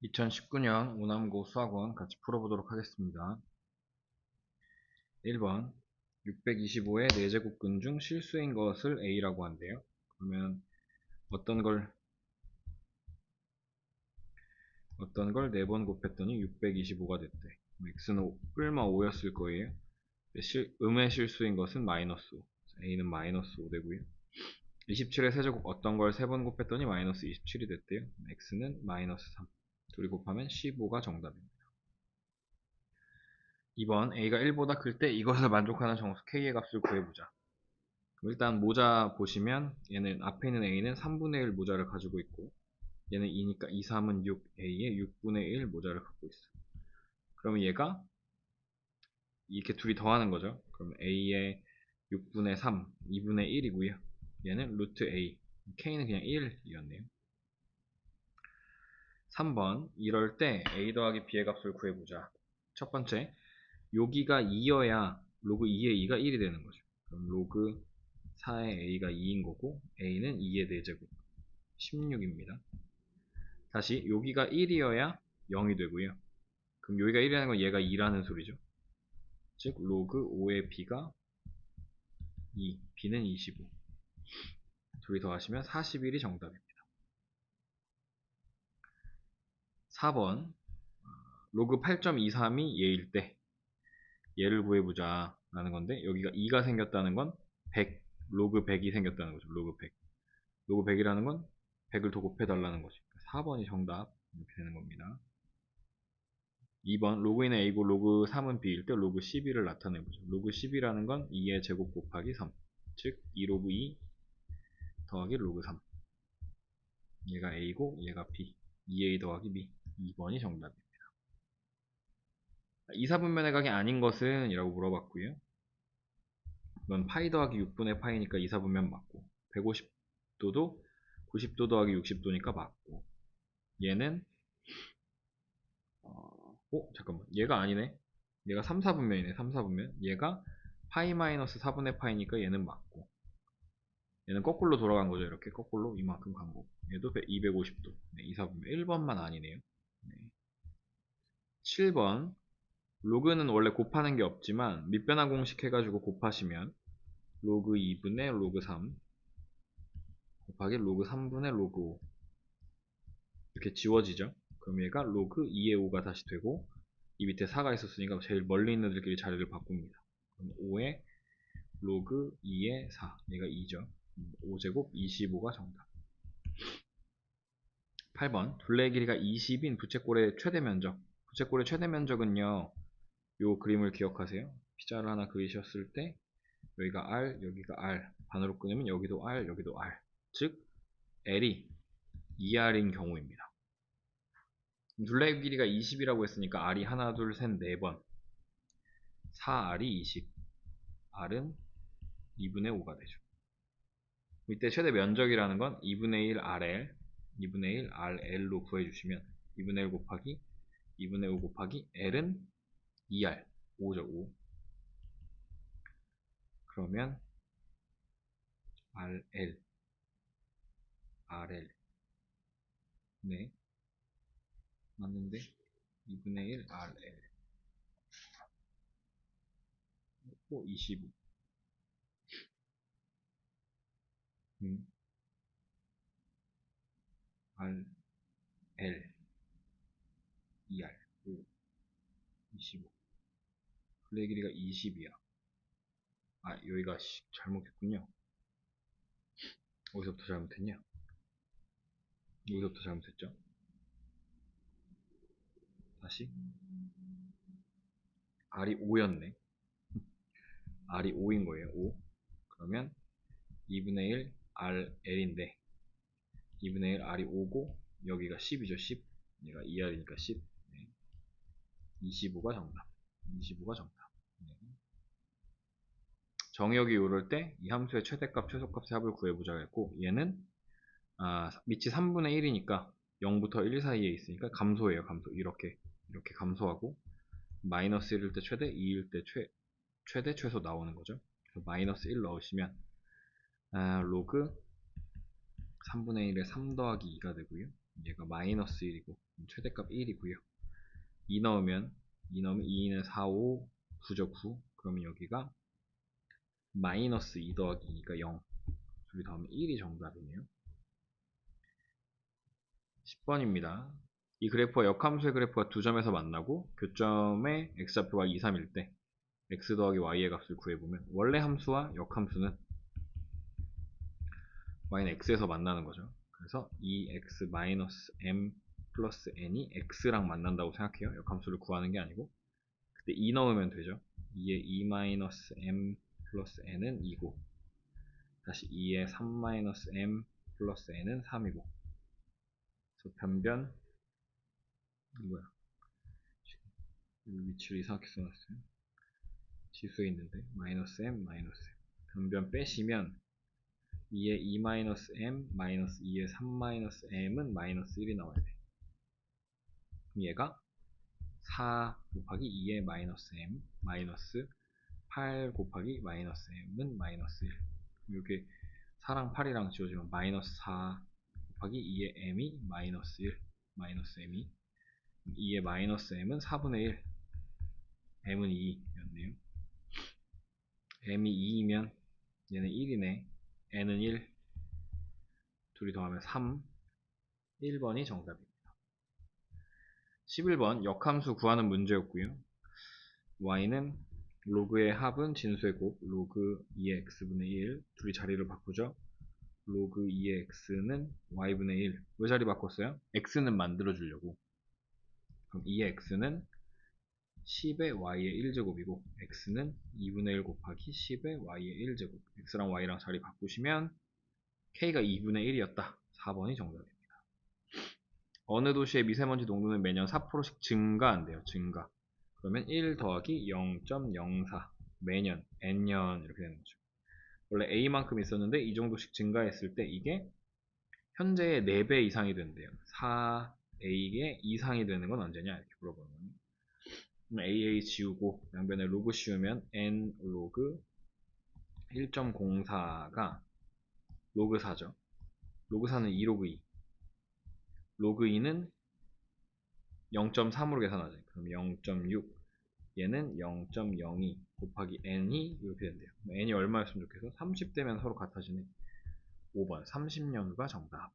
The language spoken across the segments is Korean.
2019년 오남고 수학원 같이 풀어보도록 하겠습니다. 1번 625의 4제곱근 중 실수인 것을 A라고 한대요. 그러면 어떤 걸 4번 곱했더니 625가 됐대. x는 뿔마 5였을 거예요. 음의 실수인 것은 마이너스 5. A는 마이너스 5 되고요. 27의 세제곱 어떤 걸 3번 곱했더니 마이너스 27이 됐대요. x는 마이너스 3. 둘이 곱하면 15가 정답입니다. 2번 a가 1보다 클 때 이것을 만족하는 정수 k의 값을 구해보자. 그럼 일단 모자 보시면 얘는 앞에 있는 a는 3분의 1 모자를 가지고 있고 얘는 2니까 2, 3은 6, a의 6분의 1 모자를 갖고 있어. 그러면 얘가 이렇게 둘이 더하는 거죠. 그럼 a의 6분의 3, 2분의 1이고요. 얘는 루트 a, k는 그냥 1이었네요. 3번 이럴 때 a 더하기 b의 값을 구해보자. 첫 번째 여기가 2여야 로그 2의 2가 1이 되는 거죠. 그럼 로그 4의 a가 2인 거고 a는 2의 4제곱 16입니다. 다시 여기가 1이어야 0이 되고요. 그럼 여기가 1이라는 건 얘가 2라는 소리죠. 즉 로그 5의 b가 2, b는 25. 둘이 더하시면 41이 정답입니다. 4번 로그 8.23이 얘일 때 얘를 구해보자 라는 건데 여기가 2가 생겼다는 건 100, 로그 100이 생겼다는 거죠. 로그 100. 로그 100이라는 건 100을 더 곱해달라는 거죠. 4번이 정답 이렇게 되는 겁니다. 2번 로그인은 a고 로그 3은 b일 때 로그 12를 나타내보죠. 로그 12라는 건 2의 제곱 곱하기 3. 즉 2 로그 2 더하기 로그 3. 얘가 a고 얘가 b. 2a 더하기 b. 2번이 정답입니다. 2사분면의 각이 아닌 것은 이라고 물어봤고요. 이건 파이 더하기 6분의 파이니까 2사분면 맞고 150도도 90도 더하기 60도니까 맞고 얘는 잠깐만 얘가 아니네. 얘가 3, 4분면이네. 3, 4분면 얘가 파이 마이너스 4분의 파이니까 얘는 맞고 얘는 거꾸로 돌아간 거죠. 이렇게 거꾸로 이만큼 간 거고 얘도 250도. 네, 2, 4분면 1번만 아니네요. 네. 7번 로그는 원래 곱하는 게 없지만 밑변환 공식 해가지고 곱하시면 로그 2분의 로그 3 곱하기 로그 3분의 로그 5 이렇게 지워지죠. 그럼 얘가 로그 2의 5가 다시 되고 이 밑에 4가 있었으니까 제일 멀리 있는 애들끼리 자리를 바꿉니다. 그럼 5의 로그 2의 4 얘가 2죠. 5제곱 25가 정답. 8번 둘레의 길이가 20인 부채꼴의 최대 면적. 부채꼴의 최대 면적은요. 요 그림을 기억하세요. 피자를 하나 그리셨을 때 여기가 R, 여기가 R. 반으로 끊으면 여기도 R, 여기도 R. 즉 L이 2R인 경우입니다. 둘레의 길이가 20이라고 했으니까 R이 하나, 둘, 셋, 4번. 4R이 20. R은 2분의 5가 되죠. 이때 최대 면적이라는 건 2분의 1 RL, 2분의 1 RL로 구해주시면 2분의 1 곱하기 2분의 5 곱하기 L은 2R, 5죠, 5. 그러면 RL, RL. 네, 맞는데 2분의 1 RL. 25. RL, 2R, 5, 25. 플레이 길이가 20이야. 아, 여기가 잘못했군요. 어디서부터 잘못했냐? 여기서부터 잘못했죠. 다시 R이 5였네. R이 5인 거예요. 5. 그러면 2분의 1 RL인데 2분의 1 R이 5고 여기가 10이죠. 10. 얘가 2R이니까 10. 네. 25가 정답. 25가 정답. 네. 정의역이 이럴 때 이 함수의 최대값, 최소값의 합을 구해보자 했고 얘는 밑이 3분의 1이니까 0부터 1 사이에 있으니까 감소해요. 감소. 이렇게 감소하고 마이너스 1일 때 최대, 2일 때 최대, 최소 나오는 거죠. 그래서 마이너스 1 넣으시면 로그 3분의 1에 3 더하기 2가 되고요. 얘가 마이너스 1이고 최대값 1이고요. 2 넣으면 2는 4, 5, 9죠. 9. 그러면 여기가 마이너스 2 더하기 2가 0. 둘이 더하면 1이 정답이네요. 10번입니다. 이 그래프와 역함수의 그래프가 두 점에서 만나고 교점의 x좌표가 2, 3일 때 x 더하기 y의 값을 구해보면 원래 함수와 역함수는 y는 x에서 만나는 거죠. 그래서 2x-m 플러스 n이 x랑 만난다고 생각해요. 역함수를 구하는 게 아니고. 그때 2 넣으면 되죠. 2에 2-m 플러스 n은 2고 다시 2에 3-m 플러스 n은 3이고 그래서 변변 뭐야 위치를 이상하게 써놨어요. 지수에 있는데 마이너스 m 마이너스 m 변변 빼시면 2에 2-m 마이너스 2에 3-m은 마이너스 1이 나와야 돼. 그럼 얘가 4 곱하기 2의 마이너스 m 마이너스 8 곱하기 마이너스 m은 마이너스 1. 이렇게 4랑 8이랑 지워지면 마이너스 4 곱하기 2의 m이 마이너스 1 마이너스 m이 2의 마이너스 m은 4분의 1 m은 2였네요. m이 2이면 얘는 1이네. n은 1 둘이 더하면 3 1번이 정답입니다. 11번 역함수 구하는 문제였고요. y는 로그의 합은 진수의 곱 로그 2의 x분의 1 둘이 자리를 바꾸죠. 로그 2의 x는 y분의 1 왜 자리 바꿨어요? x는 만들어주려고. 그럼 2의 x는 10의 y의 1제곱이고 x는 2분의 1 곱하기 10의 y의 1제곱 x랑 y랑 자리 바꾸시면 k가 2분의 1이었다. 4번이 정답입니다. 어느 도시의 미세먼지 농도는 매년 4%씩 증가한대요. 증가. 그러면 1 더하기 0.04 매년 n년 이렇게 되는 거죠. 원래 a만큼 있었는데 이 정도씩 증가했을 때 이게 현재의 4배 이상이 된대요. 4a의 이상이 되는 건 언제냐 이렇게 물어보는 거예요. 그럼 aa 지우고 양변에 로그 씌우면 n 로그 1.04가 로그 4죠. 로그 4는 2 로그 2 로그 2는 0.3으로 계산하죠. 그럼 0.6 얘는 0.02 곱하기 n이 이렇게 된대요. n이 얼마였으면 좋겠어? 30대면 서로 같아지네. 5번 30년후가 정답.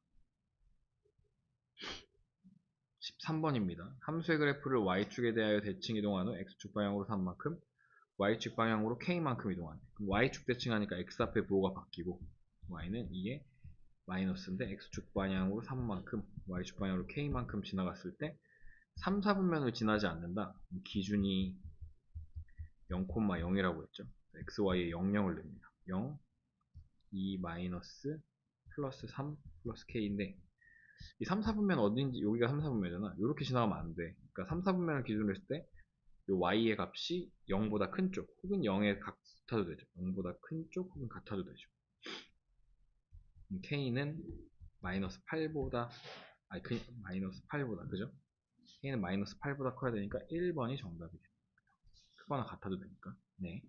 13번입니다. 함수의 그래프를 y축에 대하여 대칭 이동한 후 x축 방향으로 3만큼 y축 방향으로 k만큼 이동한대. 그럼 y축 대칭하니까 x 앞에 부호가 바뀌고 y는 2에 마이너스인데 x축 방향으로 3만큼 y축 방향으로 k만큼 지나갔을 때 3, 4분면을 지나지 않는다. 기준이 0,0이라고 했죠. x, y에 0, 0을 냅니다. 0, 2 마이너스 플러스 3 플러스 k인데 이 3, 4분면 어딘지 여기가 3, 4분면이잖아. 이렇게 지나가면 안 돼. 그러니까 3, 4분면을 기준으로 했을 때 이 y의 값이 0보다 큰 쪽 혹은 0에 같아도 되죠. 0보다 큰 쪽 혹은 같아도 되죠. k는 마이너스 8보다 마이너스 8보다 그죠? k는 마이너스 8보다 커야 되니까 1번이 정답이죠. 크거나 같아도 되니까. 네.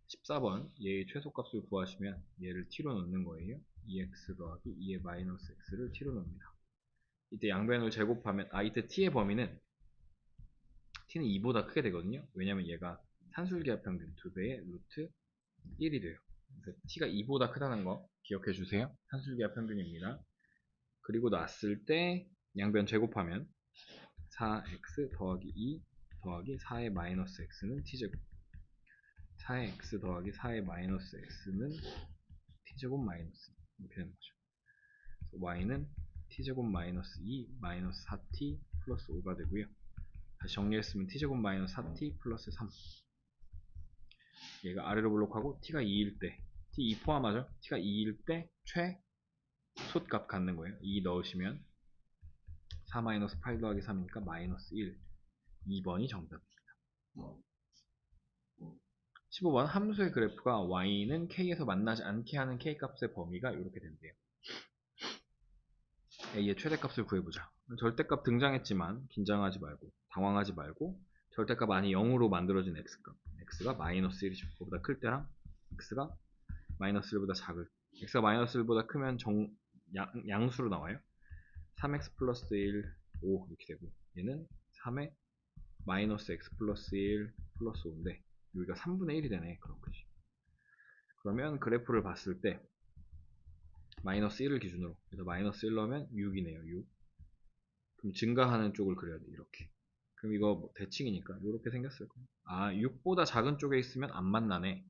14번 얘의 최소값을 구하시면 얘를 t로 넣는 거예요. 2x 더하기 2의 마이너스 x를 t로 넣습니다. 이때 양변을 제곱하면 이때 t의 범위는 t는 2보다 크게 되거든요. 왜냐면 얘가 산술기하평균 2배의 루트 1이 돼요. 그래서 t가 2보다 크다는 거 기억해 주세요. 산술기하평균입니다. 그리고 놨을 때 양변 제곱하면 4x 더하기 2 더하기 4의 마이너스 x는 t제곱 4의 x 더하기 4의 마이너스 x는 t제곱 마이너스 이렇게 되는 거죠. y는 t제곱 마이너스 2 마이너스 4t 플러스 5가 되고요. 다시 정리했으면 t제곱 마이너스 4t 플러스 3 얘가 아래로 블록하고 t가 2일 때 t 2 포함하죠. t가 2일 때 최소값 갖는 거예요. 2 넣으시면 4 마이너스 8 더하기 3이니까 마이너스 1 2번이 정답입니다. 15번 함수의 그래프가 y는 k에서 만나지 않게 하는 k값의 범위가 이렇게 된대요. a의 최대값을 구해보자. 절대값 등장했지만 긴장하지 말고 당황하지 말고 절대값 아니 0으로 만들어진 x값 x가 마이너스 1이죠. 그거보다 클 때랑 x가 마이너스 1보다 작을 x가 마이너스 1보다 크면 양수로 나와요. 3x 플러스 1 5 이렇게 되고, 얘는 3에 마이너스 x 플러스 1 플러스 5인데 여기가 3분의 1이 되네. 그런 거지. 그러면 그래프를 봤을 때 마이너스 1을 기준으로, 그래서 마이너스 1 넣으면 6이네요. 6. 그럼 증가하는 쪽을 그려야 돼. 이렇게. 그럼 이거 뭐 대칭이니까 이렇게 생겼을 거예요. 아, 6보다 작은 쪽에 있으면 안 만나네.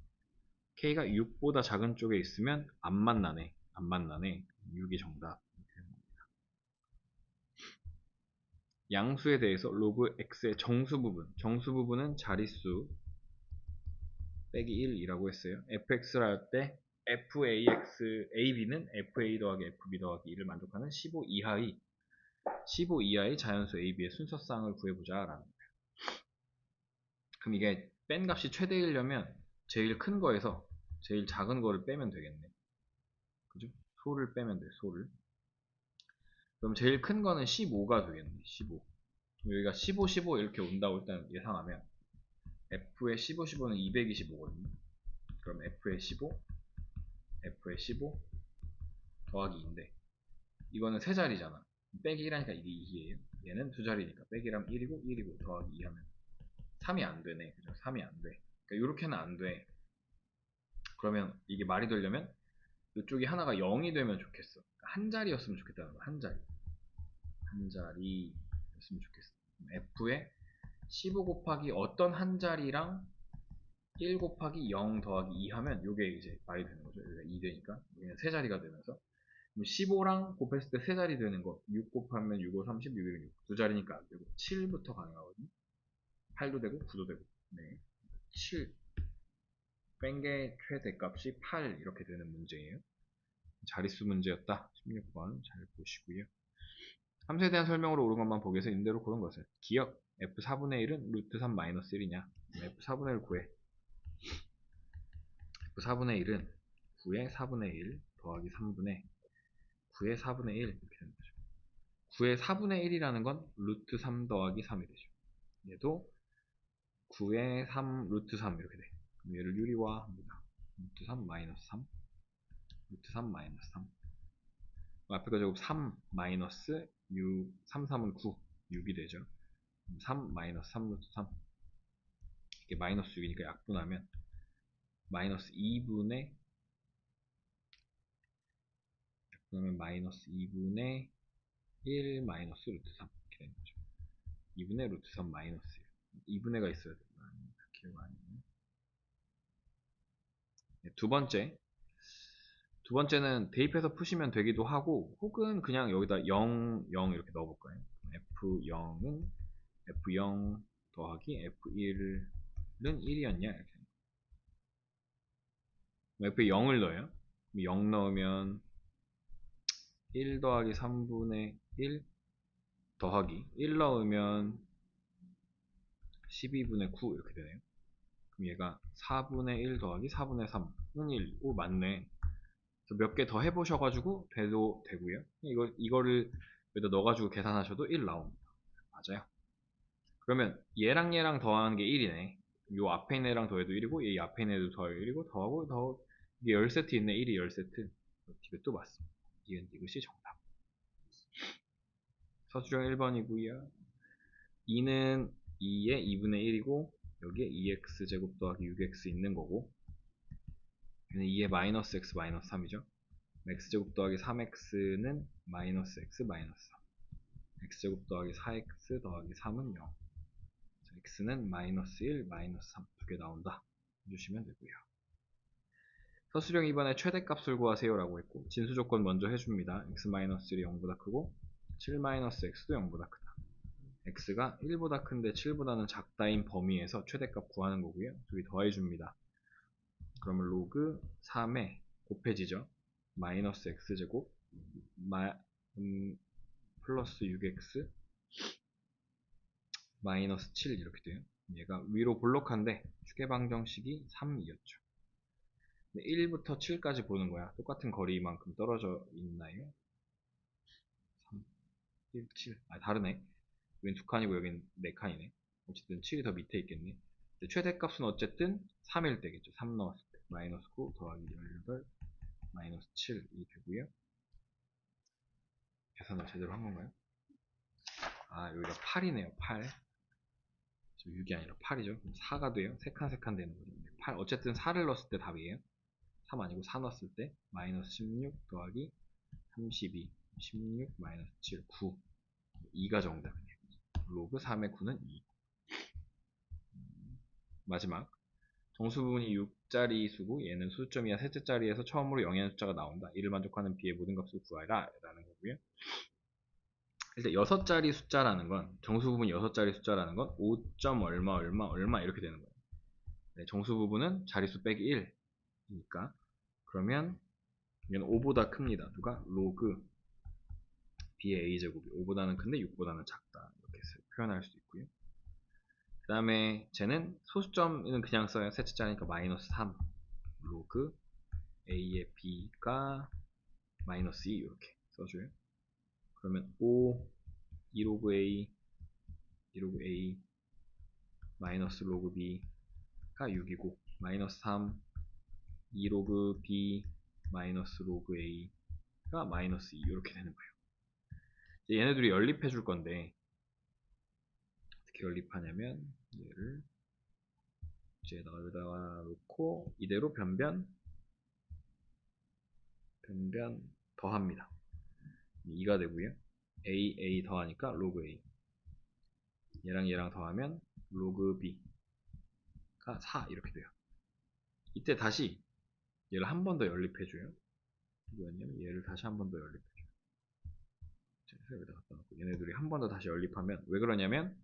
K가 6보다 작은 쪽에 있으면 안 만나네. 안 만나네. 6이 정답. 양수에 대해서 로그 x의 정수 부분은 자릿수 빼기 1이라고 했어요. fx를 할 때 ab는 fa 더하기 fb 더하기 2를 만족하는 15 이하의 자연수 ab의 순서쌍을 구해보자 라는 거예요. 그럼 이게 뺀 값이 최대이려면 제일 큰 거에서 제일 작은 거를 빼면 되겠네. 그죠? 소를 빼면 돼. 소를. 그럼 제일 큰 거는 15가 되겠네. 15. 여기가 15, 15 이렇게 온다고 일단 예상하면 f의 15, 15는 225거든요. 그럼 f의 15 더하기 2인데 이거는 세 자리잖아. 빼기 1하니까 이게 2예요. 얘는 두 자리니까 빼기라면 1이고 더하기 2 하면 3이 안 되네. 그죠? 3이 안 돼. 그러니까 이렇게는 안 돼. 그러면 이게 말이 되려면 이쪽이 하나가 0이 되면 좋겠어. 그러니까 한 자리였으면 좋겠다는 거야. 한 자리였으면 좋겠어. f에 15 곱하기 어떤 한 자리랑 1 곱하기 0 더하기 2 하면 이게 이제 말이 되는 거죠. 여기가 2 되니까 여기는 세 자리가 되면서 15랑 곱했을 때 세 자리 되는 거 6 곱하면 6, 5, 30, 6, 1, 6 두 자리니까 안 되고 7부터 가능하거든요. 8도 되고 9도 되고. 네. 7 뺀 게 최대값이 8 이렇게 되는 문제예요. 자릿수 문제였다. 16번 잘 보시고요. 함수에 대한 설명으로 옳은 것만 보기 위해서 임대로 고른 것은 기억 f4분의 1은 루트 3 마이너스 1이냐. f4분의 1 구해. f4분의 1은 9의 4분의 1 더하기 3분의 9의 4분의 1 이렇게 되는 거죠. 9의 4분의 1이라는 건 루트 3 더하기 3이 되죠. 얘도 9의 3 루트 3 이렇게 돼. 그럼 얘를 유리화합니다. 루트 3 마이너스 3 루트 3 마이너스 3 앞에 거 제곱 3 마이너스 6 3, 3은 9 6이 되죠. 3 마이너스 3 루트 3 이게 마이너스 6이니까 약분하면 마이너스 2분의 그러면 마이너스 2분의 1 마이너스 루트 3 이렇게 되는 거죠. 2분의 루트 3 마이너스 1 2분의가 있어야 된다. 기억 아니네. 네, 두 번째는 대입해서 푸시면 되기도 하고 혹은 그냥 여기다 0, 0 이렇게 넣어볼 거예요. F0은 F0 더하기 F1은 1이었냐 이렇게. F에 0을 넣어요. 0 넣으면 1 더하기 3분의 1 더하기 1 넣으면 12분의 9 이렇게 되네요. 그럼 얘가 4분의 1 더하기 4분의 3은 1. 오 맞네. 몇 개 더 해보셔가지고 돼도 되고요. 이거를 여기다 넣어가지고 계산하셔도 1 나옵니다. 맞아요. 그러면 얘랑 더하는 게 1이네. 요 앞에 있는 애랑 더해도 1이고 얘 앞에 있는 애도 더해도 1이고 더하고 이게 10세트 있네. 1이 10세트. 이것도 맞습니다. 이것이 정답. 서술형 1번이고요. 2는 2의 2분의 1이고 여기에 2x제곱 더하기 6x 있는 거고 얘는 2의 마이너스 x 마이너스 3이죠. x제곱 더하기 3x는 마이너스 x 마이너스 3 x제곱 더하기 4x 더하기 3은 0 x는 마이너스 1 마이너스 3 두 개 나온다 해주시면 되고요. 서술형 2번에 최대값을 구하세요 라고 했고 진수조건 먼저 해줍니다. x-1이 0보다 크고 7-x도 0보다 크다. x가 1보다 큰데 7보다는 작다인 범위에서 최대값 구하는 거고요. 둘이 더해줍니다. 그러면 로그 3에 곱해지죠. 마이너스 x제곱 플러스 6x 마이너스 7 이렇게 돼요. 얘가 위로 볼록한데 추계방정식이 3이었죠. 1부터 7까지 보는 거야. 똑같은 거리만큼 떨어져 있나요? 3, 1, 7. 아, 다르네. 여긴 두 칸이고 여긴 네 칸이네. 어쨌든 7이 더 밑에 있겠네. 최대값은 어쨌든 3일 때겠죠. 3 넣었을 때. 마이너스 9 더하기 18 마이너스 7이 되고요. 계산을 제대로 한 건가요? 여기가 8이네요. 8. 6이 아니라 8이죠. 그럼 4가 돼요. 3칸 되는 거죠. 8. 어쨌든 4를 넣었을 때 답이에요. 3 아니고 4 넣었을 때 마이너스 16 더하기 32 16 마이너스 7 9 2가 정답이에요. 로그 3의 9는 2. 마지막 정수 부분이 6자리 수고 얘는 수점 이하 셋째 자리에서 처음으로 영의한 숫자가 나온다. 이를 만족하는 b의 모든 값을 구하라 라는 거고요. 일단 6자리 숫자라는 건 정수 부분이 6자리 숫자라는 건 5. 얼마 얼마 얼마 이렇게 되는 거예요. 네, 정수 부분은 자릿수 빼기 1이니까 그러면 얘는 5보다 큽니다. 누가? 로그 b의 a제곱이 5보다는 큰데 6보다는 작다. 이렇게 표현할 수 있고요. 그 다음에 쟤는 소수점은 그냥 써요. 셋째 자리니까 마이너스 3 로그 a의 b가 마이너스 2 이렇게 써줘요. 그러면 5 2 로그 a 2 로그 a 마이너스 로그 b가 6이고 마이너스 3 2 로그 b 마이너스 로그 a가 마이너스 2 이렇게 되는 거예요. 이제 얘네들이 연립해 줄 건데 어떻게 연립하냐면 얘를 여기다가 놓고 이대로 변변 더합니다. 2가 되고요. a 더하니까 로그 a 얘랑 더하면 로그 b가 4 이렇게 돼요. 이때 다시 얘를 한 번 더 연립해줘요. 이거는요, 얘를 다시 한 번 더 연립해줘요. 여기다 갖다 놓고 얘네들이 한 번 더 다시 연립하면 왜 그러냐면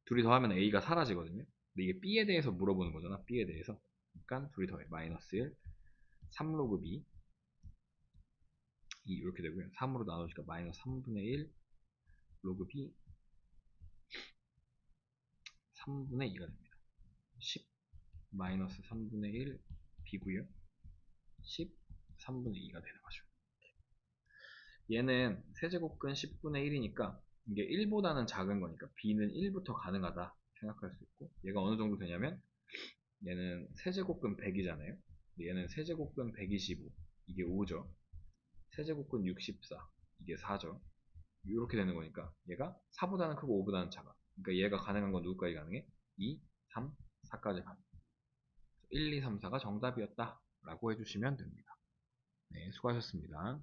둘이 더하면 a가 사라지거든요. 근데 이게 b에 대해서 물어보는 거잖아. b에 대해서. 그러니까 둘이 더해. 마이너스 1 3 로그 b 2 이렇게 되고요. 3으로 나눠주니까 마이너스 3분의 1 로그 b 3분의 2가 됩니다. 10 마이너스 3분의 1 b고요. 10 3분의 2가 되는 거죠. 얘는 세제곱근 10분의 1이니까 이게 1보다는 작은 거니까 b는 1부터 가능하다 생각할 수 있고 얘가 어느 정도 되냐면 얘는 세제곱근 100이잖아요. 얘는 세제곱근 125 이게 5죠. 세제곱근 64 이게 4죠. 이렇게 되는 거니까 얘가 4보다는 크고 5보다는 작아. 그러니까 얘가 가능한 건 누구까지 가능해? 2, 3, 4까지 가능. 1, 2, 3, 4가 정답이었다 라고 해주시면 됩니다. 네, 수고하셨습니다.